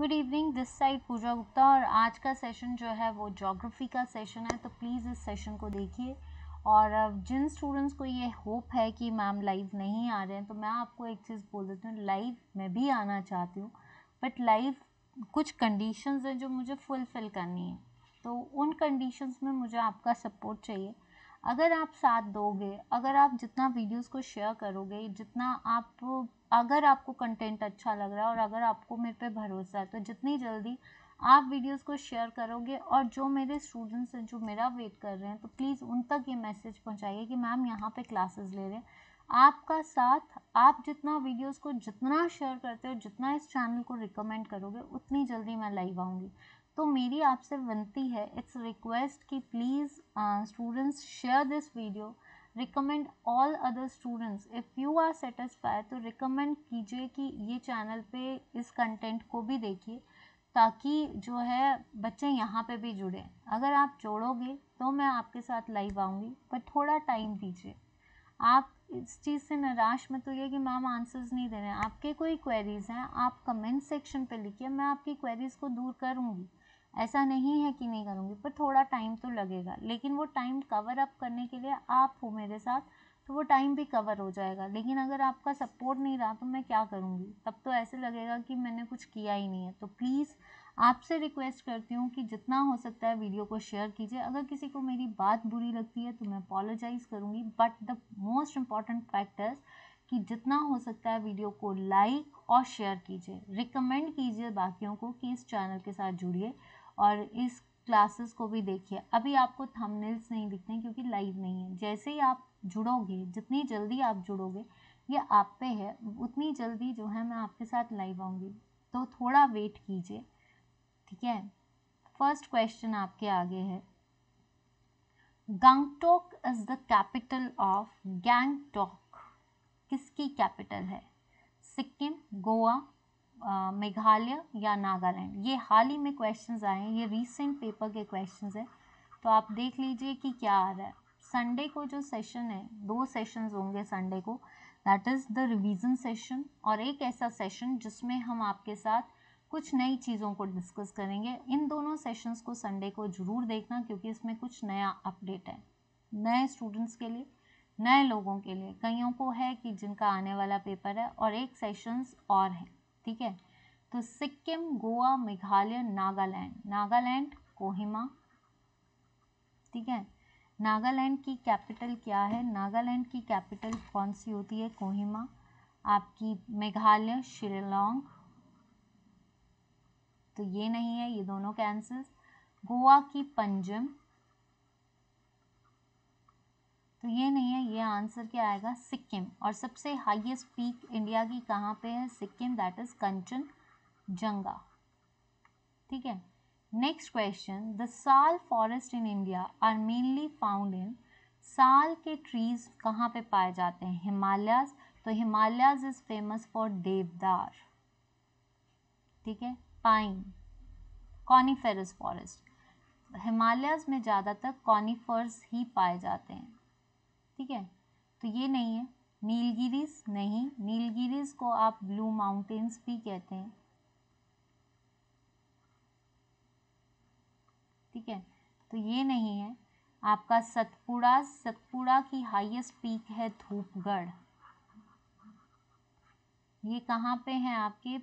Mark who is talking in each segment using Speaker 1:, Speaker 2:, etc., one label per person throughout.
Speaker 1: Good evening, this side पूजा गुप्ता। और आज का सेशन जो है वो ज्योग्राफी का सेशन है, तो प्लीज़ इस सेशन को देखिए। और जिन स्टूडेंट्स को ये होप है कि मैम लाइव नहीं आ रहे हैं, तो मैं आपको एक चीज़ बोल देती हूँ, लाइव मैं भी आना चाहती हूँ, बट लाइव कुछ कंडीशंस हैं जो मुझे फुलफ़िल करनी है। तो उन कंडीशंस में मुझे आपका सपोर्ट चाहिए। अगर आप साथ दोगे, अगर आप जितना वीडियोस को शेयर करोगे, जितना आप, अगर आपको कंटेंट अच्छा लग रहा है और अगर आपको मेरे पे भरोसा है, तो जितनी जल्दी आप वीडियोस को शेयर करोगे और जो मेरे स्टूडेंट्स हैं जो मेरा वेट कर रहे हैं, तो प्लीज़ उन तक ये मैसेज पहुंचाइए कि मैम यहाँ पे क्लासेस ले रहे हैं। आपका साथ, आप जितना वीडियोस को जितना शेयर करते हो, जितना इस चैनल को रिकमेंड करोगे, उतनी जल्दी मैं लाइव आऊँगी। तो मेरी आपसे विनती है, इट्स रिक्वेस्ट कि please students share this video, recommend all other students. If you are satisfied तो रिकमेंड कीजिए कि ये चैनल पे इस कंटेंट को भी देखिए, ताकि जो है बच्चे यहाँ पे भी जुड़े। अगर आप जोड़ोगे तो मैं आपके साथ लाइव आऊँगी, पर थोड़ा टाइम दीजिए। आप इस चीज़ से निराश मत होइए कि मैम आंसर्स नहीं दे रहे हैं। आपके कोई क्वेरीज हैं, आप कमेंट सेक्शन पे लिखिए, मैं आपकी क्वेरीज को दूर करूँगी। ऐसा नहीं है कि नहीं करूँगी, पर थोड़ा टाइम तो लगेगा। लेकिन वो टाइम कवर अप करने के लिए आप हो मेरे साथ, तो वो टाइम भी कवर हो जाएगा। लेकिन अगर आपका सपोर्ट नहीं रहा तो मैं क्या करूँगी? तब तो ऐसे लगेगा कि मैंने कुछ किया ही नहीं है। तो प्लीज़ आपसे रिक्वेस्ट करती हूँ कि जितना हो सकता है वीडियो को शेयर कीजिए। अगर किसी को मेरी बात बुरी लगती है तो मैं अपोलोजाइज़ करूँगी, but the most important factors कि जितना हो सकता है वीडियो को लाइक और शेयर कीजिए, रिकमेंड कीजिए बाकियों को कि इस चैनल के साथ जुड़िए और इस क्लासेस को भी देखिए। अभी आपको थंबनेल्स नहीं दिखते हैं क्योंकि लाइव नहीं है। जैसे ही आप जुड़ोगे, जितनी जल्दी आप जुड़ोगे, ये आप पे है, उतनी जल्दी जो है मैं आपके साथ लाइव आऊँगी। तो थोड़ा वेट कीजिए, ठीक है। फर्स्ट क्वेश्चन आपके आगे है, Gangtok is the capital of, Gangtok किसकी कैपिटल है? सिक्किम, गोवा, मेघालय या नागालैंड? ये हाल ही में क्वेश्चंस आए हैं, ये रीसेंट पेपर के क्वेश्चंस हैं, तो आप देख लीजिए कि क्या आ रहा है। संडे को जो सेशन है, 2 सेशंस होंगे संडे को, that is the revision session और एक ऐसा सेशन जिसमें हम आपके साथ कुछ नई चीज़ों को डिस्कस करेंगे। इन दोनों सेशंस को संडे को ज़रूर देखना, क्योंकि इसमें कुछ नया अपडेट है नए स्टूडेंट्स के लिए, नए लोगों के लिए। कईयों को है कि जिनका आने वाला पेपर है, और एक सेशंस और है, ठीक है। तो सिक्किम, गोवा, मेघालय, नागालैंड। नागालैंड कोहिमा, ठीक है। नागालैंड की कैपिटल क्या है? नागालैंड की कैपिटल कौन सी होती है? कोहिमा। आपकी मेघालय शिलोंग, तो ये नहीं है, ये दोनों कैंसिल। गोवा की पंजिम, तो ये नहीं है, ये आंसर क्या आएगा? सिक्किम। और सबसे हाईएस्ट पीक इंडिया की कहाँ पे है? सिक्किम, दैट इज कंचनजंगा, ठीक है। Next question, the sal forest in India are mainly found in, साल के ट्रीज कहाँ पे पाए जाते हैं? हिमालयाज, तो हिमालयाज इज फेमस फॉर देवदार, ठीक है। पाइन, कॉनिफेरस फॉरेस्ट, हिमालयाज में ज़्यादातर कॉनिफर्स ही पाए जाते हैं, ठीक है। तो ये नहीं है। नीलगिरीज नहीं, नीलगिरीज को आप ब्लू माउंटेन्स भी कहते हैं, ठीक है। तो ये नहीं है। आपका सतपुड़ा, सतपुड़ा की हाईएस्ट पीक है धूपगढ़, ये कहाँ पे है? आपके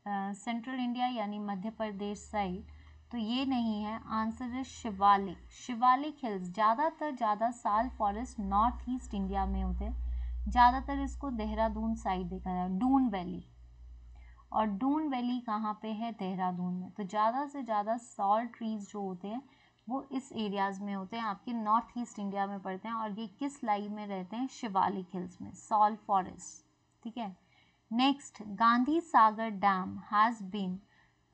Speaker 1: सेंट्रल इंडिया यानी मध्य प्रदेश साइड, तो ये नहीं है। आंसर है शिवालिक, शिवालिक हिल्स। ज़्यादा साल फॉरेस्ट नॉर्थ ईस्ट इंडिया में होते हैं, ज़्यादातर इसको देहरादून साइड देखा जाए, डून वैली। और डून वैली कहाँ पे है? देहरादून में। तो ज़्यादा से ज़्यादा सॉल ट्रीज जो होते हैं वो इस एरियाज़ में होते हैं, आपके नॉर्थ ईस्ट इंडिया में पड़ते हैं। और ये किस लाइन में रहते हैं? शिवालिक हिल्स में, सॉल फॉरेस्ट, ठीक है। Next, Gandhi Sagar dam has been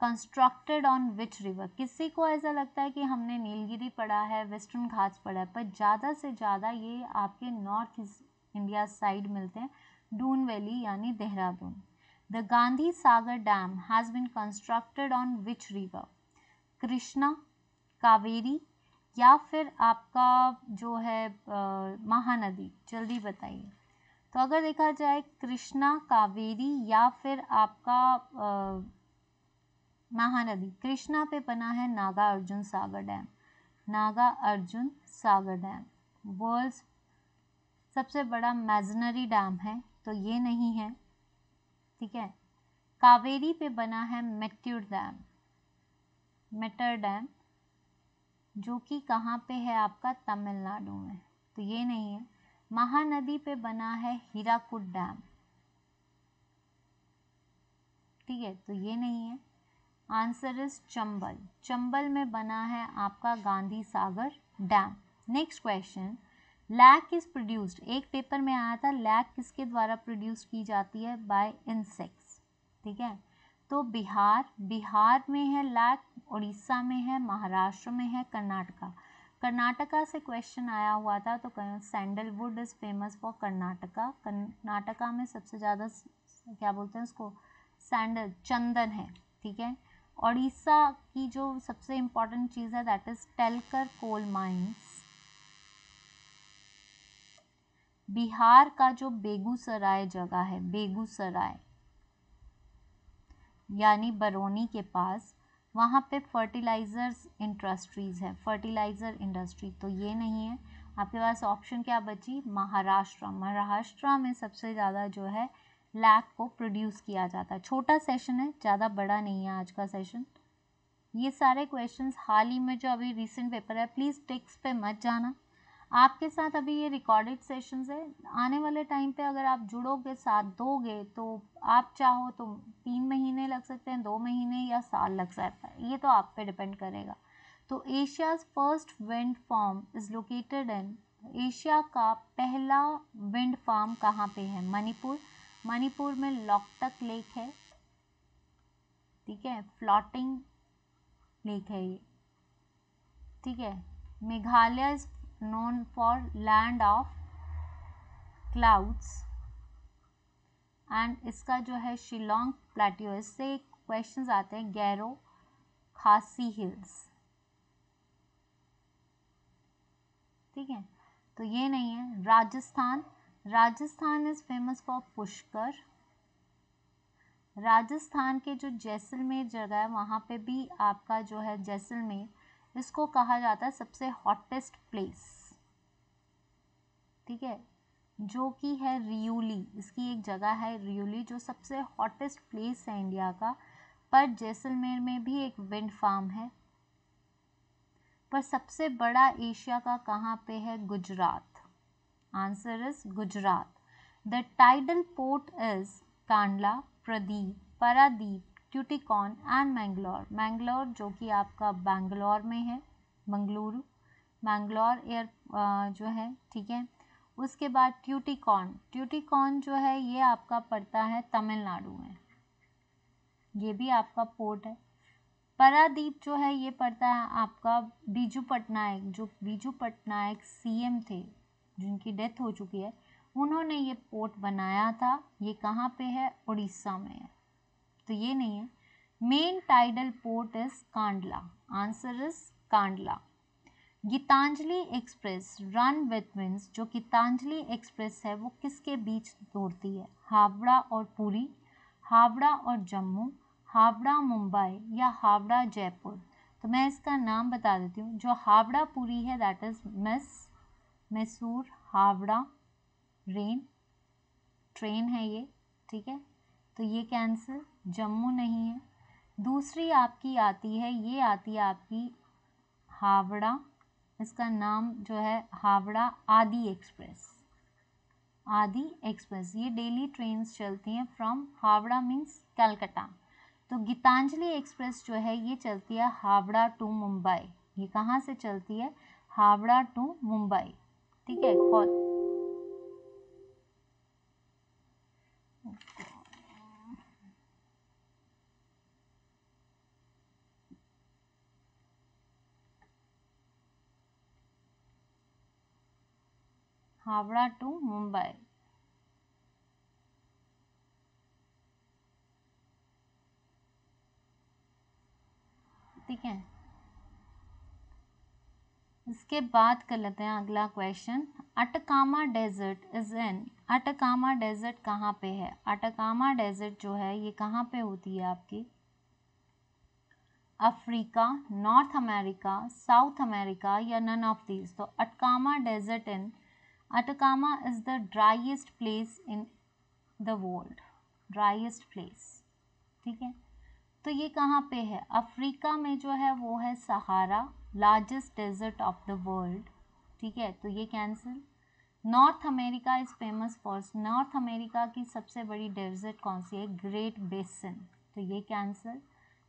Speaker 1: constructed on which river? किसी को ऐसा लगता है कि हमने नीलगिरी पढ़ा है, वेस्टर्न घाट्स पढ़ा है, पर ज़्यादा से ज़्यादा ये आपके नॉर्थ ईस्ट इंडिया साइड मिलते हैं, डून वैली यानी Dehradun. The Gandhi Sagar dam has been constructed on which river? Krishna, Kaveri या फिर आपका जो है महानदी? जल्दी बताइए। तो अगर देखा जाए कृष्णा, कावेरी या फिर आपका महानदी। कृष्णा पे बना है नागा अर्जुन सागर डैम, नागा अर्जुन सागर डैम। वर्ल्ड्स सबसे बड़ा मैजनरी डैम है, तो ये नहीं है, ठीक है। कावेरी पे बना है मेट्यूर डैम, मेटर डैम, जो कि कहाँ पे है आपका, तमिलनाडु में, तो ये नहीं है। महानदी पे बना है हीराकुड डैम, ठीक है, तो ये नहीं है। आंसर इज चंबल, चंबल में बना है आपका Gandhi Sagar dam. Next question, lac is produced, एक पेपर में आया था, लैक किसके द्वारा प्रोड्यूस की जाती है, बाय इंसेक्ट्स, ठीक है। तो बिहार, बिहार में है लैक, उड़ीसा में है, महाराष्ट्र में है, कर्नाटका, कर्नाटका से क्वेश्चन आया हुआ था, तो sandalwood is famous for Karnataka, Karnataka में सबसे ज़्यादा क्या बोलते हैं उसको, सैंडल, चंदन है, ठीक है। उड़ीसा की जो सबसे इम्पॉर्टेंट चीज़ है that is Talcher coal mines. Bihar का जो बेगूसराय जगह है, बेगूसराय यानी बरौनी के पास, वहाँ पे फर्टिलाइजर्स इंडस्ट्रीज़ है, फर्टिलाइज़र इंडस्ट्री, तो ये नहीं है। आपके पास ऑप्शन क्या बची, महाराष्ट्र, महाराष्ट्र में सबसे ज़्यादा जो है लैक को प्रोड्यूस किया जाता है। छोटा सेशन है, ज़्यादा बड़ा नहीं है आज का सेशन। ये सारे क्वेश्चंस हाल ही में जो अभी रिसेंट पेपर है, प्लीज़ टेक्स्ट पे मत जाना। आपके साथ अभी ये रिकॉर्डेड सेशंस है, आने वाले टाइम पे अगर आप जुड़ोगे, साथ दोगे, तो आप चाहो तो 3 महीने लग सकते हैं, 2 महीने या साल लग सकता है, ये तो आप पे डिपेंड करेगा। तो Asia's first wind farm is located in, Asia का पहला विंड फार्म कहाँ पे है, मणिपुर, मणिपुर में लोकटक लेक है, ठीक है, फ्लोटिंग लेक है ये, ठीक है। Meghalaya is known for land of clouds, and इसका जो है शिलोंग प्लेट्यू, इससे क्वेश्चंस आते हैं, गैरो खासी हिल्स, ठीक है, तो ये नहीं है। Rajasthan, Rajasthan is famous for Pushkar, Rajasthan के जो जैसलमेर जगह है वहाँ पे भी आपका जो है जैसलमेर, इसको कहा जाता है सबसे हॉटेस्ट प्लेस, ठीक है, जो कि है रियूली, इसकी एक जगह है रियूली जो सबसे हॉटेस्ट प्लेस है इंडिया का। पर जैसलमेर में भी एक विंड फार्म है, पर सबसे बड़ा एशिया का कहाँ पे है, Gujarat, answer is Gujarat. The tidal port is Kandla, Pradeep, Paradip, Tuticorin and Mangalore, Mangalore जो कि आपका बैंगलोर में है, मंगलुरु, मैंगलोर एयर जो है, ठीक है। उसके बाद ट्यूटिकॉन, ट्यूटिकॉन जो है ये आपका पड़ता है तमिलनाडु में, ये भी आपका पोर्ट है। पारादीप जो है ये पड़ता है आपका बीजू पटनायक, जो बीजू पटनायक सीएम थे जिनकी डेथ हो चुकी है, उन्होंने ये पोर्ट बनाया था, ये कहाँ पे है, उड़ीसा में है, तो ये नहीं है। Main tidal port is Kandla, answer is Kandla. Gitanjali express run with winds, जो गीतांजलि एक्सप्रेस है वो किसके बीच दौड़ती है, हावड़ा और पुरी, हावड़ा और जम्मू, हावड़ा मुंबई या हावड़ा जयपुर। तो मैं इसका नाम बता देती हूँ, जो हावड़ा पुरी है that is Mysore Howrah train है ये, ठीक है, तो ये कैंसिल, जम्मू नहीं है। दूसरी आपकी आती है, ये आती है आपकी हावड़ा, इसका नाम जो है हावड़ा आदि एक्सप्रेस, आदि एक्सप्रेस, ये डेली ट्रेन्स चलती हैं फ्रॉम हावड़ा मीन्स कलकत्ता। तो गीतांजलि एक्सप्रेस जो है ये चलती है हावड़ा टू मुंबई, ये कहाँ से चलती है, हावड़ा टू मुंबई, ठीक है। हावड़ा टू मुंबई, ठीक है। इसके बाद कर लेते हैं अगला question, Atacama desert is in, Atacama desert कहाँ पे है, अटकामा डेजर्ट जो है ये कहाँ पे होती है आपकी, Africa, North America, South America या नन ऑफ दीज? तो Atacama desert in Atacama is the driest place in the world, driest place, ठीक है। तो ये कहाँ पे है? अफ्रीका में जो है वो है Sahara, largest desert of the world, ठीक है, तो ये cancel. North America is famous for, North America की सबसे बड़ी डेजर्ट कौन सी है? ग्रेट बेसिन, तो ये कैंसिल।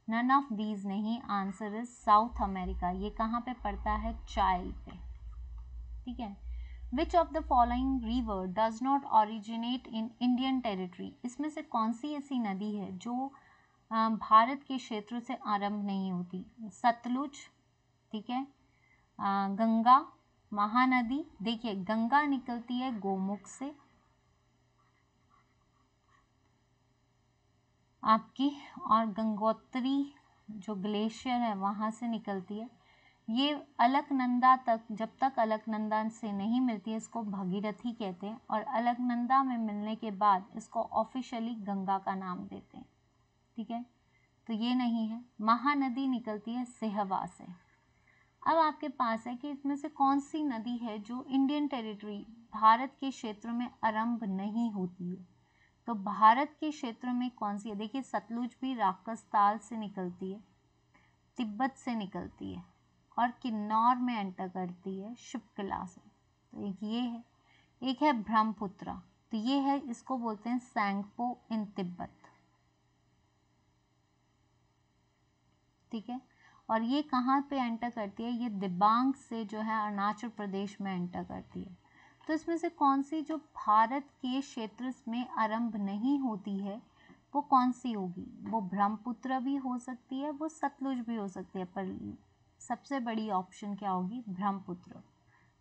Speaker 1: नन ऑफ दीज नहीं, आंसर इज साउथ अमेरिका। ये कहाँ पे पड़ता है? चाइल्ड पे, ठीक है। Which of the following river does not originate in Indian territory? इसमें से कौन सी ऐसी नदी है जो भारत के क्षेत्र से आरंभ नहीं होती? सतलुज, ठीक है, गंगा, महानदी। देखिए गंगा निकलती है गोमुख से आपकी, और गंगोत्री जो ग्लेशियर है वहाँ से निकलती है। ये अलकनंदा तक, जब तक अलकनंदा से नहीं मिलती है इसको भगीरथी कहते हैं, और अलकनंदा में मिलने के बाद इसको ऑफिशियली गंगा का नाम देते हैं, ठीक है, तो ये नहीं है। महानदी निकलती है सिहवा से। अब आपके पास है कि इसमें से कौन सी नदी है जो इंडियन टेरिटरी, भारत के क्षेत्र में आरंभ नहीं होती है? तो भारत के क्षेत्र में कौन सी है? देखिए सतलुज भी राकसताल से निकलती है, तिब्बत से निकलती है, और किन्नौर में एंटर करती है शिवकिला से, तो एक ये है। एक है ब्रह्मपुत्रा, तो ये है, इसको बोलते हैं सैंगपो इन तिब्बत, ठीक है। और ये कहाँ पे एंटर करती है? ये दिबांग से जो है अरुणाचल प्रदेश में एंटर करती है। तो इसमें से कौन सी जो भारत के क्षेत्र में आरंभ नहीं होती है वो कौन सी होगी? वो ब्रह्मपुत्र भी हो सकती है, वो सतलुज भी हो सकती है, पर सबसे बड़ी ऑप्शन क्या होगी? ब्रह्मपुत्र।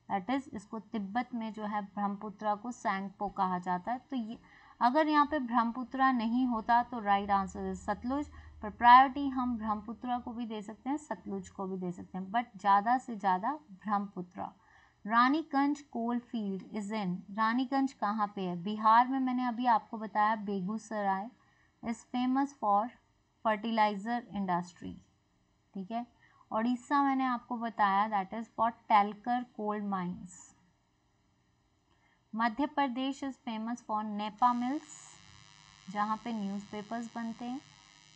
Speaker 1: दैट इज, इसको तिब्बत में जो है ब्रह्मपुत्र को सैंगपो कहा जाता है। तो ये अगर यहाँ पे ब्रह्मपुत्र नहीं होता तो राइट आंसर इज सतलुज, पर प्रायोरिटी हम ब्रह्मपुत्र को भी दे सकते हैं, सतलुज को भी दे सकते हैं, बट ज़्यादा से ज़्यादा Brahmaputra. Raniganj coal field is in, Raniganj कहाँ पे है? बिहार में। मैंने अभी आपको बताया Begusarai is famous for fertilizer industry, ठीक है। उड़ीसा मैंने आपको बताया that is for Talcher coal mines. Madhya Pradesh is famous for Nepa mills, जहाँ पे न्यूज़पेपर्स बनते हैं।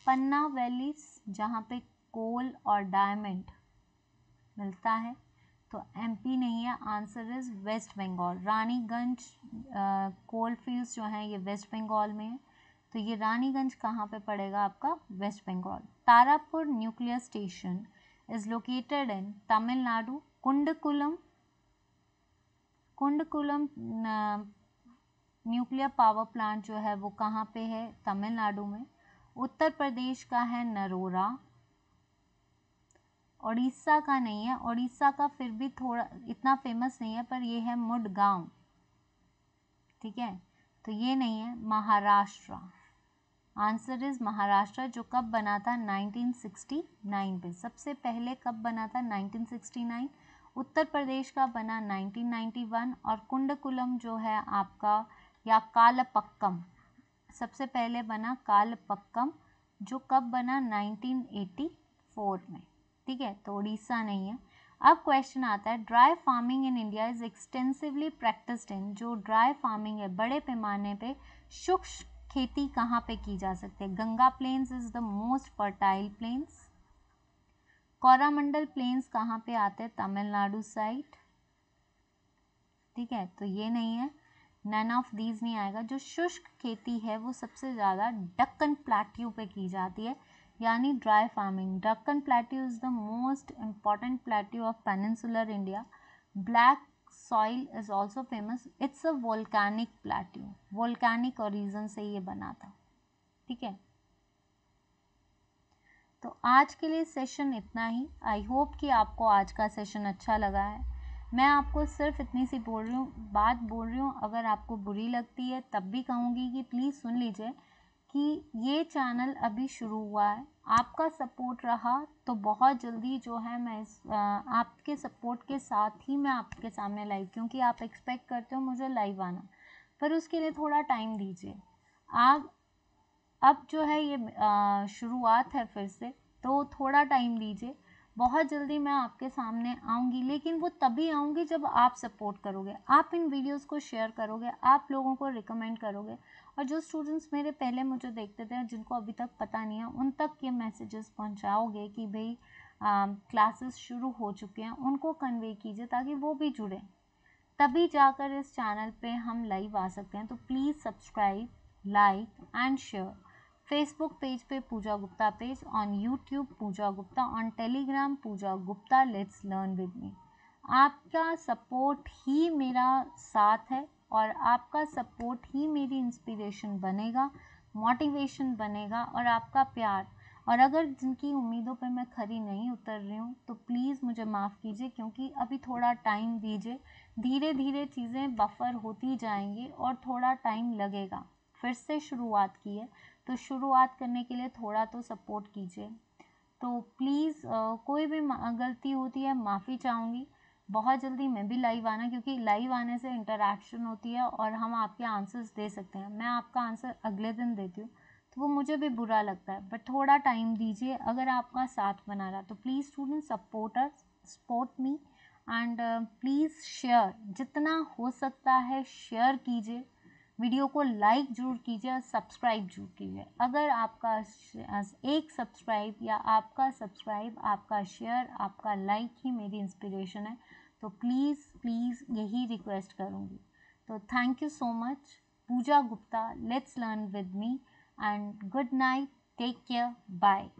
Speaker 1: पन्ना वैलीज, जहाँ पे कोल और डायमंड मिलता है, तो एमपी नहीं है, answer is West Bengal. Raniganj coal fields जो हैं ये वेस्ट बंगाल में है, तो ये रानीगंज कहाँ पे पड़ेगा आपका? West Bengal. Tarapur nuclear station is located in Tamil Nadu. Kudankulam, Kudankulam nuclear power plant जो है वो कहाँ पे है? तमिलनाडु में। उत्तर प्रदेश का है नरोरा। उड़ीसा का नहीं है, उड़ीसा का फिर भी थोड़ा इतना फेमस नहीं है, पर ये है मुडगांव, ठीक है, तो ये नहीं है। महाराष्ट्र, आंसर इज महाराष्ट्र, जो कब बना था? 1969 पे। सबसे पहले कब बना था? 1969। उत्तर प्रदेश का बना 1991, और कुंडकुलम जो है आपका, या कालपक्कम, सबसे पहले बना कालपक्कम, जो कब बना? 1984 में, ठीक है, तो उड़ीसा नहीं है। अब क्वेश्चन आता है, dry farming in India is extensively practised in, जो ड्राई फार्मिंग है बड़े पैमाने पे शुष्क खेती कहाँ पे की जा सकती है? Ganga plains is the most fertile plains. Coromandel plains कहाँ पे आते हैं? तमिलनाडु साइड, ठीक है, तो ये नहीं है। नन ऑफ दीज नहीं आएगा। जो शुष्क खेती है वो सबसे ज़्यादा डक्कन प्लेट्यू पे की जाती है, यानी dry farming. Deccan plateau is the most important plateau of peninsular India. Black soil is also famous, it's a volcanic plateau, volcanic origin से ये बना था, ठीक है। तो आज के लिए सेशन इतना ही। आई होप कि आपको आज का सेशन अच्छा लगा है। मैं आपको सिर्फ इतनी सी बात बोल रही हूँ, अगर आपको बुरी लगती है तब भी कहूँगी कि प्लीज़ सुन लीजिए कि ये चैनल अभी शुरू हुआ है, आपका सपोर्ट रहा तो बहुत जल्दी जो है मैं आपके सपोर्ट के साथ ही मैं आपके सामने लाइव, क्योंकि आप एक्सपेक्ट करते हो मुझे लाइव आना, पर उसके लिए थोड़ा टाइम दीजिए। आप अब जो है ये शुरुआत है फिर से, तो थोड़ा टाइम दीजिए, बहुत जल्दी मैं आपके सामने आऊँगी, लेकिन वो तभी आऊँगी जब आप सपोर्ट करोगे, आप इन वीडियोस को शेयर करोगे, आप लोगों को रिकमेंड करोगे, और जो स्टूडेंट्स मेरे पहले मुझे देखते थे जिनको अभी तक पता नहीं है उन तक ये मैसेजेस पहुंचाओगे कि भाई क्लासेस शुरू हो चुके हैं, उनको कन्वे कीजिए ताकि वो भी जुड़ें, तभी जाकर इस चैनल पे हम लाइव आ सकते हैं। तो please subscribe, like and share. Facebook page पे Pooja Gupta page, on YouTube Pooja Gupta, on Telegram Pooja Gupta, let's learn with me. आपका सपोर्ट ही मेरा साथ है और आपका सपोर्ट ही मेरी इंस्पिरेशन बनेगा, मोटिवेशन बनेगा, और आपका प्यार। और अगर जिनकी उम्मीदों पे मैं खरी नहीं उतर रही हूँ तो प्लीज़ मुझे माफ़ कीजिए, क्योंकि अभी थोड़ा टाइम दीजिए, धीरे धीरे चीज़ें बफर होती जाएंगी और थोड़ा टाइम लगेगा। फिर से शुरुआत की है तो शुरुआत करने के लिए थोड़ा तो सपोर्ट कीजिए। तो प्लीज़ कोई भी गलती होती है माफ़ी चाहूँगी। बहुत जल्दी मैं भी लाइव आना, क्योंकि लाइव आने से इंटरेक्शन होती है और हम आपके आंसर्स दे सकते हैं। मैं आपका आंसर अगले दिन देती हूँ तो वो मुझे भी बुरा लगता है, बट थोड़ा टाइम दीजिए। अगर आपका साथ बना रहा तो please student support me and please share, जितना हो सकता है शेयर कीजिए, वीडियो को लाइक जरूर कीजिए और सब्सक्राइब जरूर कीजिए। अगर आपका एक सब्सक्राइब या आपका सब्सक्राइब, आपका शेयर, आपका लाइक ही मेरी इंस्पिरेशन है, तो प्लीज़ प्लीज़ यही रिक्वेस्ट करूँगी। तो thank you so much. Puja Gupta, let's learn with me, and good night, take care, bye.